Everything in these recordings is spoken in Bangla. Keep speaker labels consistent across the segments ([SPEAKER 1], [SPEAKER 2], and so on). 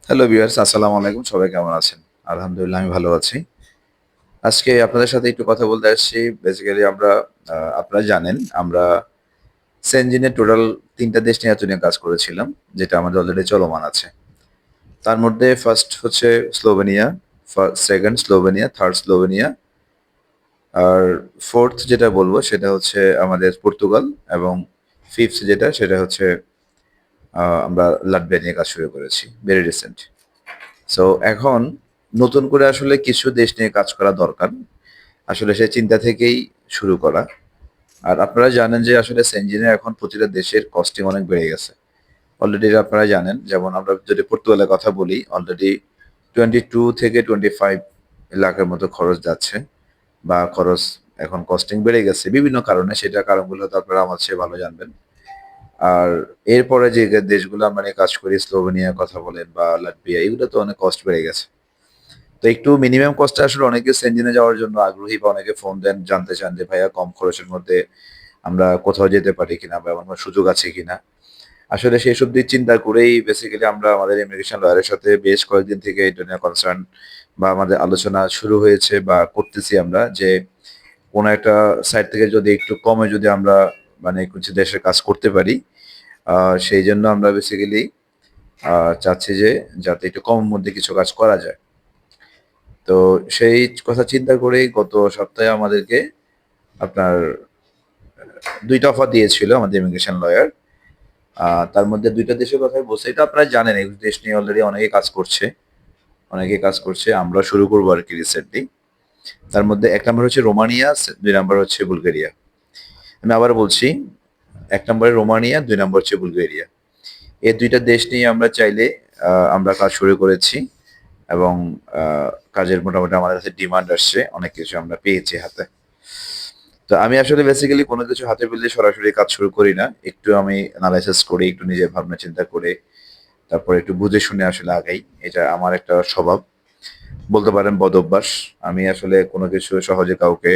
[SPEAKER 1] হ্যালো ভিউয়ার্স, আসসালামু আলাইকুম। সবাই কেমন আছেন? আলহামদুলিল্লাহ আমি ভালো আছি। আজকে আপনাদের সাথে একটু কথা বলতে আসছি। বেসিক্যালি আপনারা জানেন আমরা সেনজিনের টোটাল ৩ টা ডেস্টিনেশন নিয়ে কাজ করেছিলাম, যেটা আমাদের অলরেডি চলমান আছে। তার মধ্যে ফার্স্ট হচ্ছে Slovenia, 2nd Slovenia, 3rd Slovenia আর 4th যেটা বলব সেটা হচ্ছে আমাদের পর্তুগাল এবং 5th যেটা সেটা হচ্ছে আমরা লাটভিয়া নিয়ে কাজ শুরু করেছি। Very recent. সো এখন নতুন করে আসলে কিছু দেশ নিয়ে কাজ করা দরকার। আসলে সেই চিন্তা থেকেই শুরু করা। আর আপনারা জানেন যে আসলে সেনজেনে এখন প্রতিটা দেশের কস্টিং অনেক বেড়ে গেছে। অলরেডি আপনারা জানেন, যেমন আমরা যদি পর্তুগালের কথা বলি, অলরেডি 22 থেকে 25 লাখের মতো খরচ যাচ্ছে বা খরচ এখন কস্টিং বেড়ে গেছে বিভিন্ন কারণে। সেটার কারণগুলো তো আপনারা আমার চেয়ে ভালো জানবেন। আর এরপরে যে দেশগুলো আমরা নিয়ে কাজ করি, স্লোভেনিয়ার কথা বলেন বা লাটভিয়া, এগুলো তো অনেক কস্ট বেড়ে গেছে। তো একটু মিনিমাম কস্টে আসলে অনেকে সেনজেনে যাওয়ার জন্য আগ্রহী বা অনেকে ফোন দেন, জানতে চান যে ভাইয়া কম খরচের মধ্যে আমরা কোথাও যেতে পারি কিনা বা এমন কোনো সুযোগ আছে কিনা। আসলে সেসব দিক চিন্তা করেই বেসিক্যালি আমরা আমাদের ইমিগ্রেশন লয়ারের সাথে বেশ কয়েকদিন থেকে এটা নিয়ে কনসার্ন বা আমাদের আলোচনা শুরু হয়েছে বা করতেছি আমরা, যে কোনো একটা সাইড থেকে যদি একটু কমে যদি আমরা মানে কিছু দেশের কাজ করতে পারি, সেই জন্য আমরা বেসিক্যালি চাচ্ছি যে যাতে একটু কমের মধ্যে কিছু কাজ করা যায়। তো সেই কথা চিন্তা করেই গত সপ্তাহে আমাদেরকে আপনার ২ টা অফার দিয়েছিল আমাদের ইমিগ্রেশন লয়ার। তার মধ্যে ২ টা দেশের কথাই বলছি। এটা আপনারা জানেন, এই দেশ নিয়ে অলরেডি অনেকে কাজ করছে। অনেকে কাজ করছে। আমরা শুরু করব আরকি রিসেন্টলি। তার মধ্যে ১ নাম্বার হচ্ছে রোমানিয়া, ২ নাম্বার হচ্ছে বুলগেরিয়া। আমি আবার বলছি, ১ নম্বরে রোমানিয়া, ২ নম্বর হচ্ছে বুলগেরিয়া। এই ২ টা দেশ নিয়ে আমরা চাইলে আমরা কাজ শুরু করেছি এবং আ কাজের মোটামুটি আমাদের কাছে ডিমান্ড আসছে। অনেক কিছু আমরা পেয়েছি হাতে। তো আমি আসলে বেসিক্যালি কোনো কিছু হাতে পেলে সরাসরি কাজ শুরু করি না। একটু আমি এনালাইসিস করি, একটু নিজের ভাবনা চিন্তা করে, তারপরে একটু বুঝে শুনে আসলে আগাই। এটা আমার একটা স্বভাব। বলতে পারেন বদঅভ্যাস। আমি আসলে কোনো কিছু সহজে কাউকে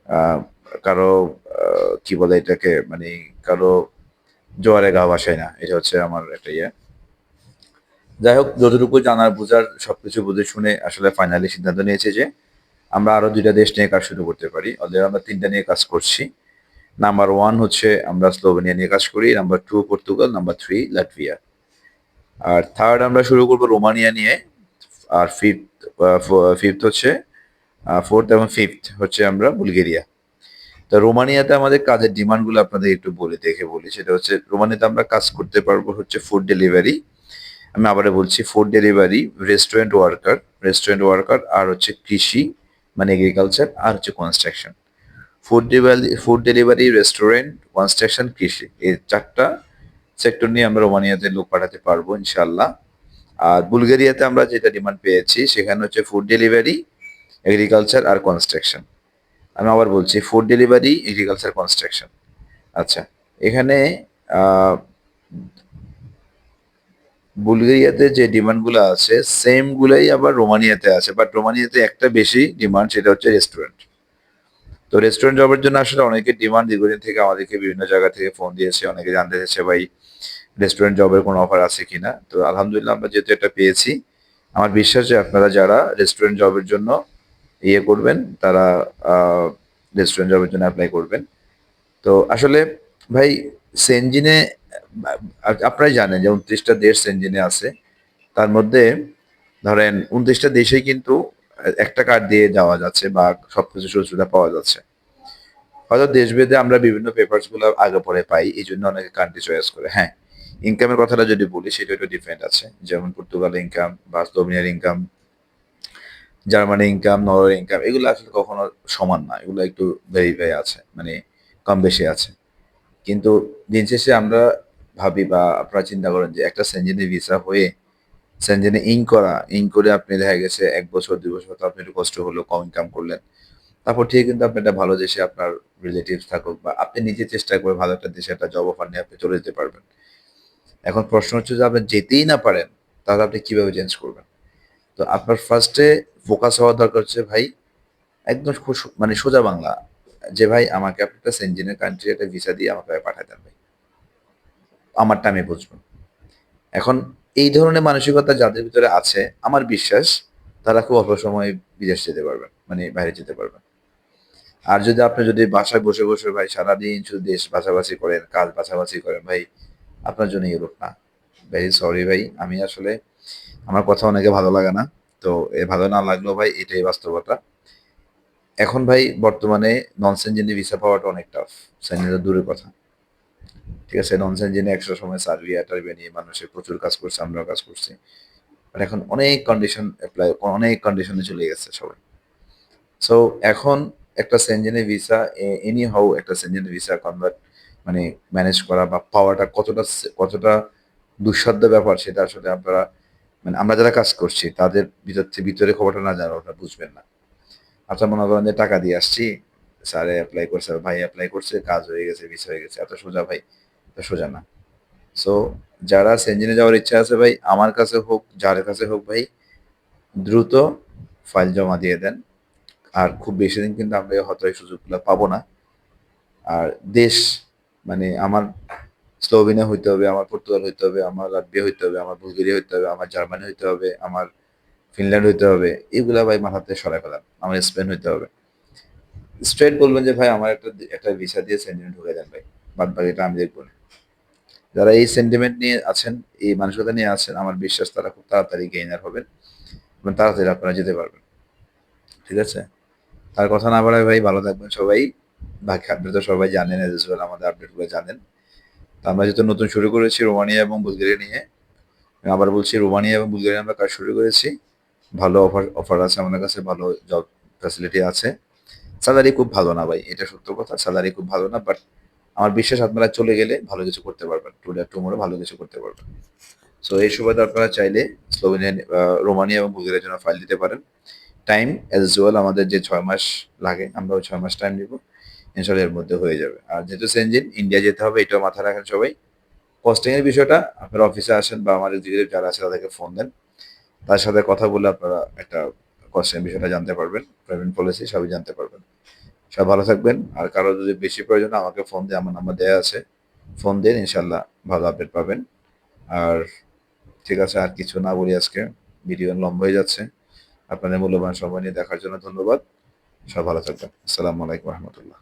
[SPEAKER 1] আ কারো কি বলে এটাকে, মানে কারো জোয়ারে গা ভাসাই না। এটা হচ্ছে আমার একটা ইয়ে। যাই হোক, যতটুকু জানার বুঝার সবকিছু বুঝে শুনে আসলে ফাইনালি সিদ্ধান্ত নিয়েছি যে আমরা আরো ২ টা দেশ নিয়ে কাজ শুরু করতে পারি। অলরেডি আমরা ৩ টা নিয়ে কাজ করছি। নাম্বার 1 হচ্ছে আমরা স্লোভেনিয়া নিয়ে কাজ করি। Number 2 Portugal, number 3 Latvia. আর 3rd আমরা শুরু করব রোমানিয়া নিয়ে। আর 5th হচ্ছে 4th এবং 5th হচ্ছে আমরা বুলগেরিয়া। তো রোমানিয়াতে আমাদের কাজের ডিমান্ড গুলো আপনাদের একটু বলি। সেটা হচ্ছে রোমানিয়াতে আমরা কাজ করতে পারবো হচ্ছে ফুড ডেলিভারি। আমি আবারও বলছি, ফুড ডেলিভারি, রেস্টুরেন্ট ওয়ার্কার আর হচ্ছে কৃষি মানে এগ্রিকালচার আর হচ্ছে construction. Food delivery, restaurant, construction, কৃষি। এই ৪ টা সেক্টর নিয়ে আমরা রোমানিয়াতে লোক পাঠাতে পারবো ইনশাআল্লাহ। আর বুলগেরিয়াতে আমরা যেটা ডিমান্ড পেয়েছি সেখানে হচ্ছে ফুড ডেলিভারি, এগ্রিকালচার আর কনস্ট্রাকশন। আমি আবার বলছি, ফুড ডেলিভারি, এগ্রিকালচার, কনস্ট্রাকশন। আচ্ছা, এখানে আ বুলগেরিয়াতে যে ডিমান্ড গুলো আছে সেম গুলাই আবার রোমানিয়াতে আছে। বাট রোমানিয়াতে একটা বেশি ডিমান্ড, সেটা হচ্ছে রেস্টুরেন্ট। তো রেস্টুরেন্ট জবের জন্য আসলে অনেকের ডিমান্ড, দীর্ঘদিন থেকে আমাদেরকে বিভিন্ন জায়গা থেকে ফোন দিয়েছে। অনেকে জানতে চাইছে ভাই রেস্টুরেন্ট জবের কোনো অফার আছে কিনা? তো আলহামদুলিল্লাহ আমরা যেহেতু এটা পেয়েছি, আমার বিশ্বাস যে আপনারা যারা রেস্টুরেন্ট জবের জন্য ইয়ে করবেন তারা আ রেস্টুরেন্ট জবের জন্য এপ্লাই করবেন। তো আসলে ভাই সেনজিনে আপনারাই জানেন যে ২৯ টা দেশ সেনজিনে আছে। তার মধ্যে ধরেন ২৯ টা দেশেই কিন্তু একটা কার্ড দিয়ে যাওয়া যাচ্ছে বা সবকিছু সুযোগ সুবিধা পাওয়া যাচ্ছে। হয়তো দেশভেদে আমরা বিভিন্ন পেপারস গুলো আগে পরে পাই। এইজন্য অনেকে কান্ট্রি চয়েস করে। হ্যাঁ, ইনকামের কথাটা যদি বলি সেটা একটু ডিফারেন্ট আছে। যেমন পর্তুগালের ইনকাম বা স্লোভেনিয়ার income, Germany income, Norway income, এগুলো আসলে কখনো সমান না। এগুলো একটু ভেরি আছে। মানে কম বেশি আছে। কিন্তু দিন শেষে আমরা ভাবি বা আপনারা চিন্তা করেন যে একটা সেনজেনি ভিসা হয়ে সেনজেনে ইন করে আপনি দেখা গেছে ১ বছর ২ বছর হয়তো আপনি একটু কষ্ট হলো, কম ইনকাম করলেন। তারপর ঠিকই কিন্তু আপনি একটা ভালো দেশে আপনার রিলেটিভস থাকুক বা আপনি নিজে চেষ্টা করে ভালো একটা দেশে একটা জব অফার নিয়ে আপনি চলে যেতে পারবেন। এখন প্রশ্ন হচ্ছে যে আপনি যেতেই না পারেন, তাহলে আপনি কিভাবে চেঞ্জ করবেন? তো আপনার ফার্স্ট এ ফোকাস হওয়া দরকার হচ্ছে ভাই একদম মানে সোজা বাংলা, যে ভাই আমাকে আপনি একটা সেনজেনের কান্ট্রি একটা ভিসা দিয়ে আমাকে পাঠায় দেন ভাই। আমারটা আমি বুঝবো। এখন এই ধরনের মানসিকতা যাদের ভিতরে আছে আমার বিশ্বাস তারা খুব অল্প সময়ে বিদেশ যেতে পারবেন, মানে বাইরে যেতে পারবেন। আর যদি বাসায় বসে বসে ভাই সারাদিন শুধু দেশ বাছাবাছি করেন, কাজ বাছাবাছি করেন ভাই, আপনার জন্য ইউরোপ না। ভেরি সরি ভাই, আমি আসলে আমার কথা অনেকে ভালো লাগে না। তো ভালো না লাগলেও ভাই এটাই বাস্তবতা। এখন ভাই বর্তমানে নন সেনজেনে ভিসা পাওয়াটা অনেক টাফ। সেনজেন তো দূরের কথা। ঠিক আছে? নন সেনজেনে একটা সময় সার্বিয়া-টার্বিয়া নিয়ে মানুষে প্রচুর কাজ করছে, আমরাও কাজ করছি। বাট এখন অনেক কন্ডিশন এপ্লাই, অনেক কন্ডিশনে চলে গেছে সবাই। সো এখন একটা সেনজেনে ভিসা এনি হাউ একটা সেনজেনে ভিসা কনভার্ট মানে ম্যানেজ করা বা পাওয়াটা কতটা দুঃসাধ্য ব্যাপার সেটা আসলে আপনারা মানে আমরা যারা কাজ করছি তাদের ভিতরে খবরটা না জানা ওটা বুঝবেন না। আচ্ছা মনে করেন যে টাকা দিয়ে আসছি, স্যারে এপ্লাই করছে, ভাই এপ্লাই করছে, কাজ হয়ে গেছে, ভিসা হয়ে গেছে। এত সোজা ভাই, এত সোজা না। সো যারা সেনজেনে যাওয়ার ইচ্ছা আছে ভাই আমার কাছে হোক, যার কাছে হোক ভাই, দ্রুত ফাইল জমা দিয়ে দেন। আর খুব বেশি দিন কিন্তু আমরা হয়তো এই সুযোগগুলো পাবো না। আর দেশ মানে আমার স্লোভেনিয়া হইতে হবে, আমার পর্তুগাল হইতে হবে, আমার লাটভিয়া হইতে হবে, আমার বুলগেরিয়া হইতে হবে, আমার জার্মানি হইতে হবে, আমার ফিনল্যান্ড হইতে হবে। এগুলা ভাই মাথাতে সরায় ফেলান। আমার স্পেন হইতে হবে। স্ট্রেইট বলবেন যে ভাই আমার একটা ভিসা দিয়ে সেন্টিমেন্ট ঢুকে দেন ভাই। বাদ বাকিটা আমি দেখবো না। যারা এই সেন্টিমেন্ট নিয়ে আছেন, এই মানসিকতা নিয়ে আছেন, আমার বিশ্বাস তারা খুব তাড়াতাড়ি গেইনার হবেন এবং তাড়াতাড়ি আপনারা যেতে পারবেন। ঠিক আছে? তার কথা না বাড়ায় ভাই ভালো থাকবেন সবাই। বাকি আপডেট তো সবাই জানেন, এজ ইউজুয়াল আমাদের আপডেটগুলো জানেন। তো আমরা যেহেতু নতুন শুরু করেছি রোমানিয়া এবং বুলগেরিয়া নিয়ে, আমি আবার বলছি রোমানিয়া এবং বুলগেরিয়া আমরা কাজ শুরু করেছি। ভালো অফার আছে আমাদের কাছে, ভালো জব ফ্যাসিলিটি আছে। স্যালারি খুব ভালো না ভাই, এটা সত্য কথা। স্যালারি খুব ভালো না, বাট আমার বিশ্বাস আপনারা চলে গেলে ভালো কিছু করতে পারবেন। টুডে টুমোরো ভালো কিছু করতে পারবেন। সো এই সুবাদে আপনারা চাইলে স্লোভেনিয়া, রোমানিয়া এবং বুলগেরিয়ার জন্য ফাইল দিতে পারেন। টাইম অ্যাজ ইউজুয়াল আমাদের যে ৬ মাস লাগে আমরা ওই ৬ মাস টাইম নিব। ইনশাআল্লাহ এর মধ্যে হয়ে যাবে। আর যেহেতু সেনজেন ইন্ডিয়া যেতে হবে এটাও মাথায় রাখেন সবাই। কস্টিং এর বিষয়টা আপনার অফিসে আসেন বা আমার এক্সিকিউটিভ যারা আছে তাদেরকে ফোন দেন। তার সাথে কথা বলে আপনারা একটা কস্টিং এর বিষয়টা জানতে পারবেন। পেমেন্ট পলিসি সবই জানতে পারবেন। সবাই ভালো থাকবেন। আর কারো যদি বেশি প্রয়োজন হয় আমাকে ফোন দিয়ে আমার নাম্বার দেয়া আছে। ফোন দিন ইনশাআল্লাহ ভালো আপডেট পাবেন। আর ঠিক আছে আর কিছু না বলি আজকে। ভিডিও লম্বা হয়ে যাচ্ছে। আপনাদের মূল্যবান সময় নিয়ে দেখার জন্য ধন্যবাদ। সবাই ভালো থাকবেন। আসসালামু আলাইকুম ওয়া রাহমাতুল্লাহ।